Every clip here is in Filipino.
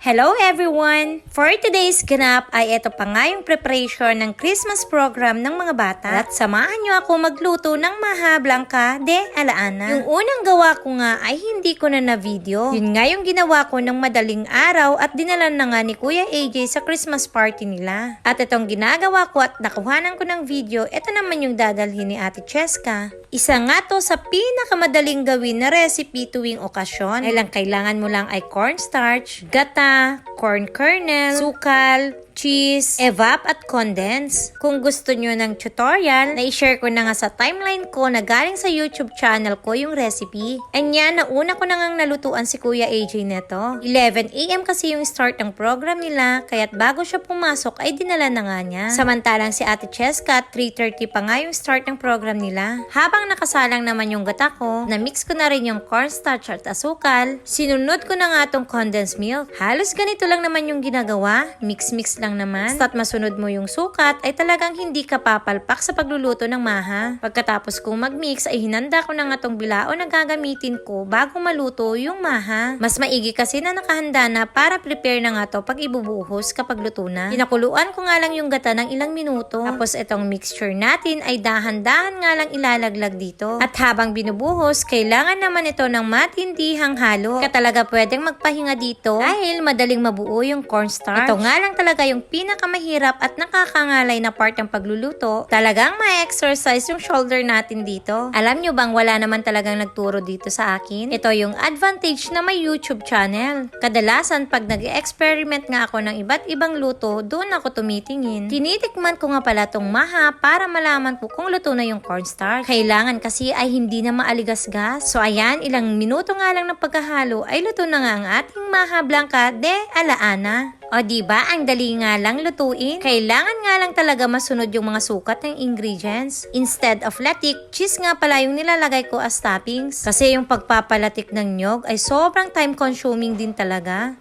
Hello everyone! For today's ganap ay ito pa nga yung preparation ng Christmas program ng mga bata. At samahan nyo ako magluto ng Maha Blanca de Alaana. Yung unang gawa ko nga ay hindi ko na video. Yun nga yung ginawa ko ng madaling araw at dinalan na nga ni Kuya AJ sa Christmas party nila. At itong ginagawa ko at nakuhanan ko ng video, ito naman yung dadalhin ni Ate Cheska. Isa nga to sa pinakamadaling gawin na recipe tuwing okasyon. Ilang kailangan mo lang ay cornstarch, gata, corn kernel, sukal, cheese, evap at condense. Kung gusto nyo ng tutorial, na-share ko na nga sa timeline ko na galing sa YouTube channel ko yung recipe. And yan, nauna ko na ngang nalutuan si Kuya AJ neto. 11 AM kasi yung start ng program nila, kaya't bago siya pumasok ay dinala na nga niya. Samantalang si Ate Cheska, 3:30 pa nga yung start ng program nila. Habang nakasalang naman yung gata ko, na-mix ko na rin yung cornstarch at asukal, sinunod ko na nga tong condensed milk. Halos ganito lang naman yung ginagawa, mix-mix lang naman. Basta't masunod mo yung sukat ay talagang hindi ka papalpak sa pagluluto ng maha. Pagkatapos kong mag-mix ay hinanda ko na nga tong bilao na gagamitin ko bago maluto yung maha. Mas maigi kasi na nakahanda na para prepare na nga to pag ibubuhos kapag luto na. Pinakuluan ko nga lang yung gata ng ilang minuto. Tapos itong mixture natin ay dahan-dahan nga lang ilalaglag dito. At habang binubuhos, kailangan naman ito ng matindihang halo. Kaya talaga pwedeng magpahinga dito dahil madaling mabuo yung cornstarch. Ito nga lang talaga yung pinakamahirap at nakakangalay na part ng pagluluto. Talagang ma-exercise yung shoulder natin dito. Alam nyo bang wala naman talagang nagturo dito sa akin? Ito yung advantage na may YouTube channel. Kadalasan pag nag-experiment nga ako ng iba't ibang luto, doon ako tumitingin. Tinitikman ko nga pala tong maha para malaman ko kung luto na yung cornstarch. Kailangan kasi ay hindi na maaligasgas. So ayan, ilang minuto nga lang ng pagkahalo ay luto na nga ang ating Maha Blanca de Alaana. O diba, ang dali nga lang lutuin. Kailangan nga lang talaga masunod yung mga sukat ng ingredients. Instead of latik, cheese nga pala yung nilalagay ko as toppings. Kasi yung pagpapalatik ng nyog ay sobrang time consuming din talaga.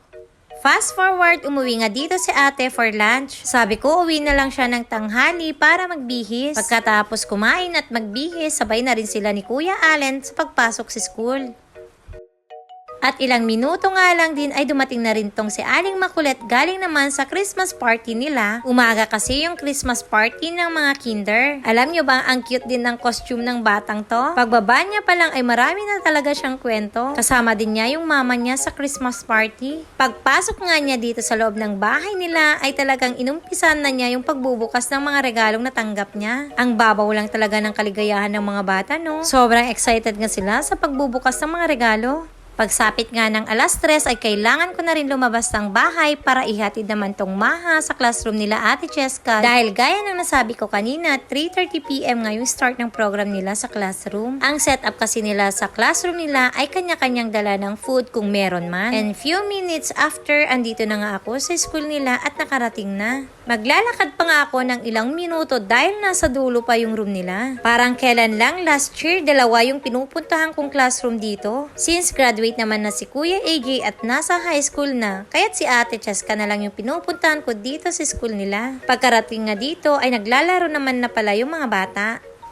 Fast forward, umuwi nga dito si ate for lunch. Sabi ko, uwi na lang siya ng tanghali para magbihis. Pagkatapos kumain at magbihis, sabay na rin sila ni Kuya Allen sa pagpasok sa school. At ilang minuto nga lang din ay dumating na rin tong si Aling Makulit galing naman sa Christmas party nila. Umaga kasi yung Christmas party ng mga kinder. Alam nyo ba, ang cute din ng costume ng batang to? Pagbaba niya pa lang ay marami na talaga siyang kwento. Kasama din niya yung mama niya sa Christmas party. Pagpasok nga niya dito sa loob ng bahay nila ay talagang inumpisan na niya yung pagbubukas ng mga regalong natanggap niya. Ang babaw lang talaga ng kaligayahan ng mga bata, no? Sobrang excited nga sila sa pagbubukas ng mga regalo. Pagsapit nga ng 3:00 ay kailangan ko na rin lumabas ng bahay para ihatid naman tong maha sa classroom nila Ate Cheska. Dahil gaya ng nasabi ko kanina, 3:30 PM nga yung start ng program nila sa classroom. Ang setup kasi nila sa classroom nila ay kanya-kanyang dala ng food kung meron man. And few minutes after, andito na nga ako sa school nila at nakarating na. Maglalakad pa nga ako ng ilang minuto dahil nasa dulo pa yung room nila. Parang kailan lang last year, 2 yung pinupuntahan kong classroom dito. Since graduate naman na si Kuya AJ at nasa high school na, kaya't si Ate Cheska na lang yung pinupuntahan ko dito sa school nila. Pagkarating nga dito ay naglalaro naman na pala yung mga bata.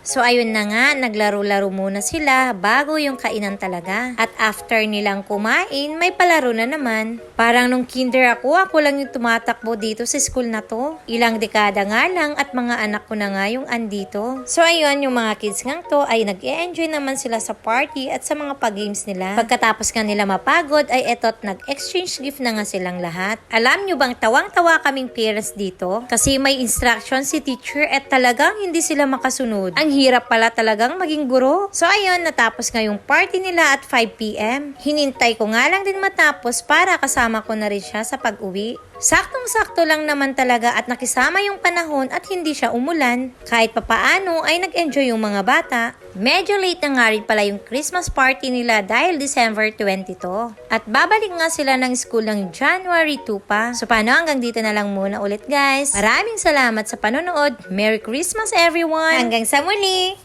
So ayun na nga, naglaro-laro muna sila bago yung kainan talaga. At after nilang kumain, may palaro na naman. Parang nung kinder ako lang yung tumatakbo dito sa school na to. Ilang dekada nga lang at mga anak ko na nga yung andito. So ayun, yung mga kids ngang to ay nag-e-enjoy naman sila sa party at sa mga pag-games nila. Pagkatapos nga nila mapagod ay etot nag-exchange gift na nga silang lahat. Alam nyo bang tawang-tawa kaming parents dito? Kasi may instruction si teacher at talagang hindi sila makasunod. Ang hirap pala talagang maging guro. So ayun, natapos nga yung party nila at 5 PM. Hinintay ko nga lang din matapos para kasama ko na rin siya sa pag-uwi. Saktong-sakto lang naman talaga at nakisama yung panahon at hindi siya umulan. Kahit papaano ay nag-enjoy yung mga bata. Medyo late na nga rin pala yung Christmas party nila dahil December 22. At babalik nga sila ng school ng January 2 pa. So paano, hanggang dito na lang muna ulit guys. Maraming salamat sa panonood. Merry Christmas everyone! Hanggang sa muli!